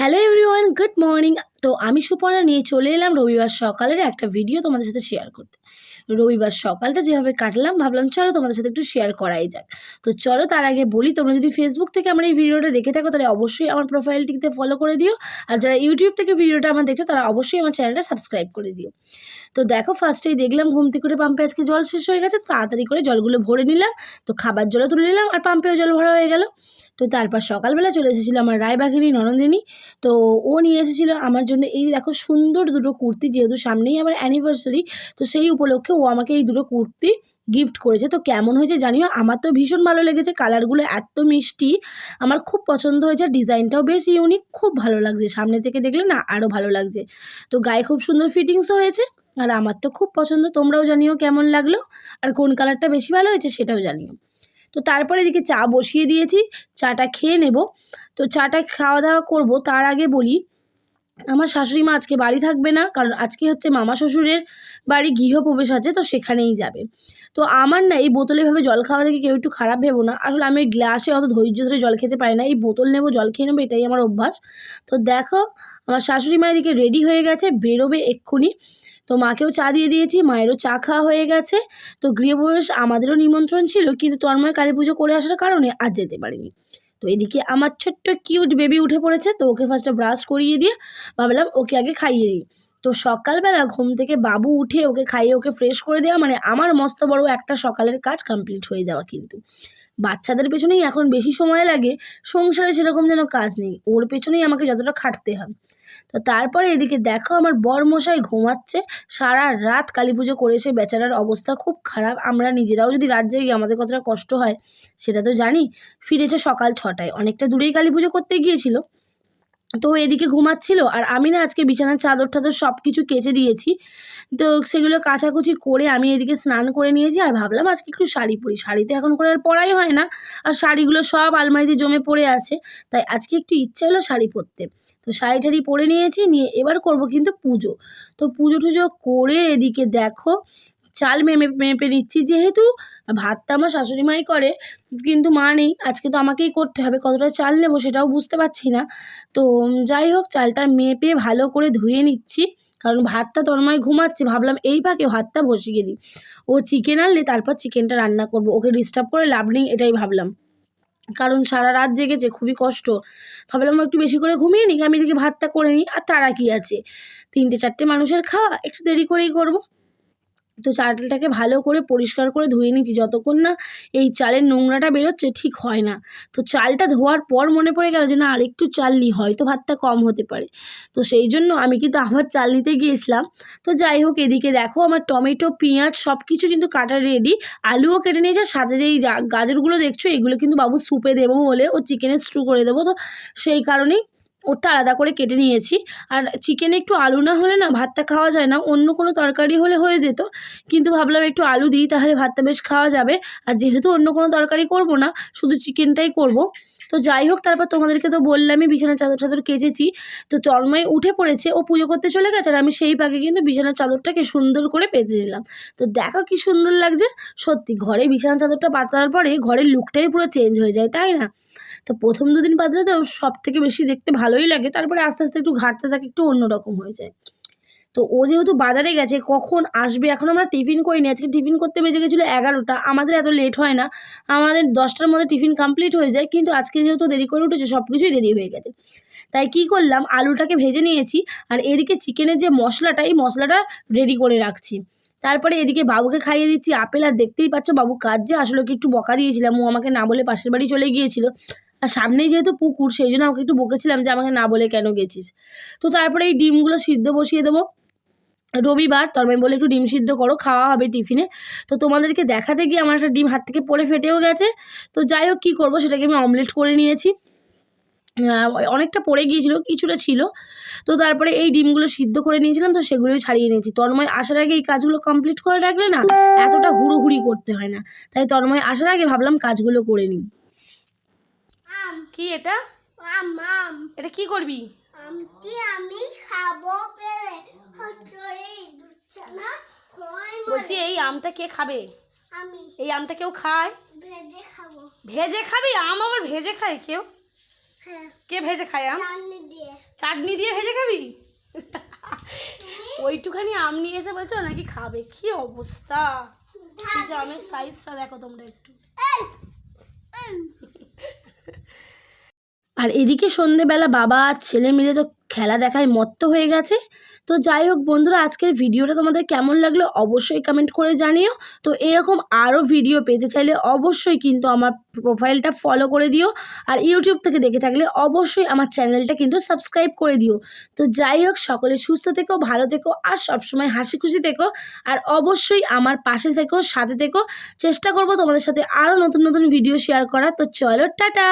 Hello everyone, good morning. তো আমি সুপর্ণা নিয়ে চলে এলাম রবিবার সকালের একটা ভিডিও তোমাদের সাথে শেয়ার করতে। রবিবার সকালটা যেভাবে কাটলাম ভাবলাম চলো তোমাদের সাথে একটু শেয়ার করাই যাক। তো চলো তার আগে বলি, তোমরা যদি ফেসবুক থেকে আমার এই ভিডিওটা দেখে থাকো তাহলে অবশ্যই আমার প্রোফাইলটিতে ফলো করে দিও, আর যারা ইউটিউব থেকে ভিডিওটা আমার দেখছো তারা অবশ্যই আমার চ্যানেলটা সাবস্ক্রাইব করে দিও। তো দেখো, ফার্স্টেই দেখলাম ঘুম থেকে করে পাম্পে আজকে জল শেষ হয়ে গেছে, তাড়াতাড়ি করে জলগুলো ভরে নিলাম। তো খাবার জলও তুলে নিলাম আর পাম্পেও জল ভরা হয়ে গেল। তো তারপর সকালবেলা চলে এসেছিলো আমার রায়বাঘিনী ননদিনী। তো ও নিয়ে এসেছিলো আমার জন্য এই দেখো সুন্দর দুটো কুর্তি, যেহেতু সামনেই আমার অ্যানিভার্সারি, তো সেই উপলক্ষে ও আমাকে এই দুটো কুর্তি গিফট করেছে। তো কেমন হয়েছে জানিও, আমার তো ভীষণ ভালো লেগেছে, কালারগুলো এত মিষ্টি, আমার খুব পছন্দ হয়েছে। ডিজাইনটাও বেশ ইউনিক, খুব ভালো লাগছে, সামনে থেকে দেখলে না আরও ভালো লাগছে। তো গায়ে খুব সুন্দর ফিটিংসও হয়েছে, আর আমার তো খুব পছন্দ। তোমরাও জানিও কেমন লাগলো, আর কোন কালারটা বেশি ভালো হয়েছে সেটাও জানিও। তো তারপরে এদিকে চা বসিয়ে দিয়েছি, চাটা খেয়ে নেব। তো চাটা খাওয়া দাওয়া করবো তার আগে বলি, আমার শাশুড়ি মা আজকে বাড়ি থাকবে না, কারণ আজকে হচ্ছে মামা শ্বশুরের বাড়ি গৃহপ্রবেশ আছে, তো সেখানেই যাবে। তো আমার না এই বোতলে ভাবে জল খাওয়া থেকে কেউ একটু খারাপ ভেবো না, আসলে আমি গ্লাসে অত ধৈর্য ধরে জল খেতে পারি না, এই বোতল নেবো জল খেয়ে নেবো এটাই আমার অভ্যাস। তো দেখো আমার শাশুড়ি মা এদিকে রেডি হয়ে গেছে, বেরোবে এক্ষুনি। তো মাকেও চা দিয়ে দিয়েছি, মায়েরও চা খাওয়া হয়ে গেছে। তো গৃহপ্রবেশ আমাদেরও নিমন্ত্রণ ছিল, কিন্তু তন্ময় কালী পুজো করে আসার কারণে আজ যেতে পারিনি। তো এদিকে আমার ছোট্ট কিউট বেবি উঠে পড়েছে, তো ওকে ফার্স্টে ব্রাশ করিয়ে দিয়ে ভাবলাম ওকে আগে খাইয়ে দিই। তো সকালবেলা ঘুম থেকে বাবু উঠে ওকে খাইয়ে ওকে ফ্রেশ করে দেওয়া মানে আমার মস্ত বড় একটা সকালের কাজ কমপ্লিট হয়ে যাওয়া। কিন্তু বাচ্চাদের পেছনেই এখন বেশি সময় লাগে, সংসারে সেরকম যেন কাজ নেই, ওর পেছনেই আমাকে যতটা খাটতে হয়। তো তারপরে এদিকে দেখো আমার বরমশাই ঘুমাচ্ছে, সারা রাত কালী পুজো করেছে, বেচারার অবস্থা খুব খারাপ। আমরা নিজেরাও যদি রাত জাগি আমাদের কতটা কষ্ট হয় সেটা তো জানি। ফিরেছে সকাল 6টায়, অনেকটা দূরেই কালী পুজো করতে গিয়েছিল। তো এদিকে ঘুমাচ্ছিল, আর আমি না আজকে বিছানার চাদর টাদর সব কিছু কেচে দিয়েছি। তো সেগুলো কাচাকুচি করে আমি এদিকে স্নান করে নিয়েছি, আর ভাবলাম আজকে একটু শাড়ি পরি, শাড়িতে এখন করে আর পরাই হয় না, আর শাড়িগুলো সব আলমারিতে জমে পড়ে আছে, তাই আজকে একটু ইচ্ছে হলো শাড়ি পরতে। তো শাড়ি টাড়ি পরে নিয়েছি, নিয়ে এবার করব কিন্তু পুজো। তো পুজো টুজো করে এদিকে দেখো চাল মেপে নিচ্ছি, যেহেতু ভাতটা আমার শাশুড়ি মাই করে, কিন্তু মা নেই আজকে, তো আমাকেই করতে হবে। কতটা চাল নেবো সেটাও বুঝতে পারছি না। তো যাই হোক, চালটা মেপে ভালো করে ধুয়ে নিচ্ছি, কারণ ভাতটা তন্ময় ঘুমাচ্ছে, ভাবলাম এই ফাঁকে ভাতটা বসিয়ে দিই। ও চিকেন আনলে তারপর চিকেনটা রান্না করব, ওকে ডিস্টার্ব করে লাভ নেই এটাই ভাবলাম, কারণ সারা রাত জেগেছে, খুবই কষ্ট। ভাবলাম ও একটু বেশি করে ঘুমিয়ে নিই, আমি এদিকে ভাতটা করে নিই, আর তারা কি আছে, 3-4টে মানুষের খাওয়া, একটু দেরি করেই করব। তো চালটাকে ভালো করে পরিষ্কার করে ধুয়ে নিচ্ছি, যতক্ষণ না এই চালের নোংরাটা বেরোচ্ছে ঠিক হয় না। তো চালটা ধোয়ার পর মনে পড়ে গেল যে না আরেকটু চাল নিই, হয়তো ভাতটা কম হতে পারে। তো সেই জন্য আমি কিন্তু আবার চাল নিতে গিয়েছিলাম। তো যাই হোক, এদিকে দেখো আমার টমেটো পেঁয়াজ সব কিছু কিন্তু কাটা রেডি, আলুও কেটে নিয়েছে, সাথে যেই গাজরগুলো দেখছো এগুলো কিন্তু বাবু স্যুপে দেবো বলে, ও চিকেনের স্টু করে দেবো, তো সেই কারণেই ওটা আলাদা করে কেটে নিয়েছি। আর চিকেনে একটু আলু না হলে না ভাতটা খাওয়া যায় না, অন্য কোনো তরকারি হলে হয়ে যেত, কিন্তু ভাবলাম একটু আলু দিই তাহলে ভাতটা বেশ খাওয়া যাবে। আর যেহেতু অন্য কোনো তরকারি করব না, শুধু চিকেনটাই করব। তো যাই হোক, তারপর তোমাদেরকে তো বললামই বিছানার চাদর চাদর কেচেছি। তো তন্ময় উঠে পড়েছে, ও পুজো করতে চলে গেছে, আর আমি সেই পাকে কিন্তু বিছানার চাদরটাকে সুন্দর করে পেতে দিলাম। তো দেখো কি সুন্দর লাগছে, সত্যি ঘরে বিছানার চাদরটা পাতার পরে ঘরের লুকটাই পুরো চেঞ্জ হয়ে যায়, তাই না? তো প্রথম দুদিন পাতলে তো সব থেকে বেশি দেখতে ভালোই লাগে, তারপরে আস্তে আস্তে একটু ঘাটতে থাকে, একটু অন্যরকম হয়ে যায়। তো ও যেহেতু বাজারে গেছে, কখন আসবে, এখন আমরা টিফিন করিনি, আজকে টিফিন করতে বেজে গেছিলো 11টা। আমাদের এত লেট হয় না, আমাদের 10টার মধ্যে টিফিন কমপ্লিট হয়ে যায়, কিন্তু আজকে যেহেতু দেরি করে উঠেছে সব কিছুই দেরি হয়ে গেছে। তাই কি করলাম, আলুটাকে ভেজে নিয়েছি, আর এদিকে চিকেনের যে মশলাটা, এই মশলাটা রেডি করে রাখছি। তারপরে এদিকে বাবুকে খাইয়ে দিচ্ছি আপেল, আর দেখতেই পাচ্ছ বাবু কাঁদছে, আসলে কি একটু বকা দিয়েছিলাম, ও আমাকে না বলে পাশের বাড়ি চলে গিয়েছিল, আর সামনেই যেহেতু পুকুর সেই জন্য আমাকে একটু বকেছিলাম যে আমাকে না বলে কেন গেছিস। তো তারপরে এই ডিমগুলো সিদ্ধ বসিয়ে দেবো, রবিবার তন্ময় বলে একটু ডিম সিদ্ধ করো, খাওয়া হবে টিফিনে। তো তোমাদেরকে দেখাতে গিয়ে আমার একটা ডিম হাত থেকে পড়ে ফেটেও গেছে। তো যাই হোক, কী করবো, সেটাকে আমি অমলেট করে নিয়েছি। অনেকটা পড়ে গিয়েছিল, কিছুটা ছিল। তো তারপরে এই ডিমগুলো সিদ্ধ করে নিয়েছিলাম, তো সেগুলোই ছাড়িয়ে নিয়েছি। তন্ময় আসার আগে এই কাজগুলো কমপ্লিট করে রাখলে না এতটা হুড়োহুড়ি করতে হয় না, তাই তন্ময় আসার আগে ভাবলাম কাজগুলো করে নিই। কি এটা? এটা কি করবি? আমি খাবো পেলে বলছি এই আমটা কে খাবে? আমি এই আমটা কেউ খায়? ভেজে খাবো। ভেজে খাবি? আম আবার ভেজে খায় কেউ? হ্যাঁ, কে ভেজে খায় আম? চাটনি দিয়ে। চাটনি দিয়ে ভেজে খাবি? ওইটুখানি আম নিয়ে এসে বলছো নাকি খাবে, কি অবস্থা! এই যে আমের সাইজটা দেখো তোমরা একটু। আর এদিকে সন্ধেবেলা বাবা আর ছেলে মিলে তো খেলা দেখায় মত্ত হয়ে গেছে। তো যাই হোক বন্ধুরা, আজকের ভিডিওটা তোমাদের কেমন লাগলো অবশ্যই কমেন্ট করে জানিও। তো এরকম আরও ভিডিও পেতে চাইলে অবশ্যই কিন্তু আমার প্রোফাইলটা ফলো করে দিও, আর ইউটিউব থেকে দেখে থাকলে অবশ্যই আমার চ্যানেলটা কিন্তু সাবস্ক্রাইব করে দিও। তো যাই হোক, সকলে সুস্থ থেকো, ভালো থেকো, আর সবসময় হাসি খুশি থেকো, আর অবশ্যই আমার পাশে থেকো, সাথে থেকো। চেষ্টা করবো তোমাদের সাথে আরও নতুন নতুন ভিডিও শেয়ার করার। তো চলো, টাটা।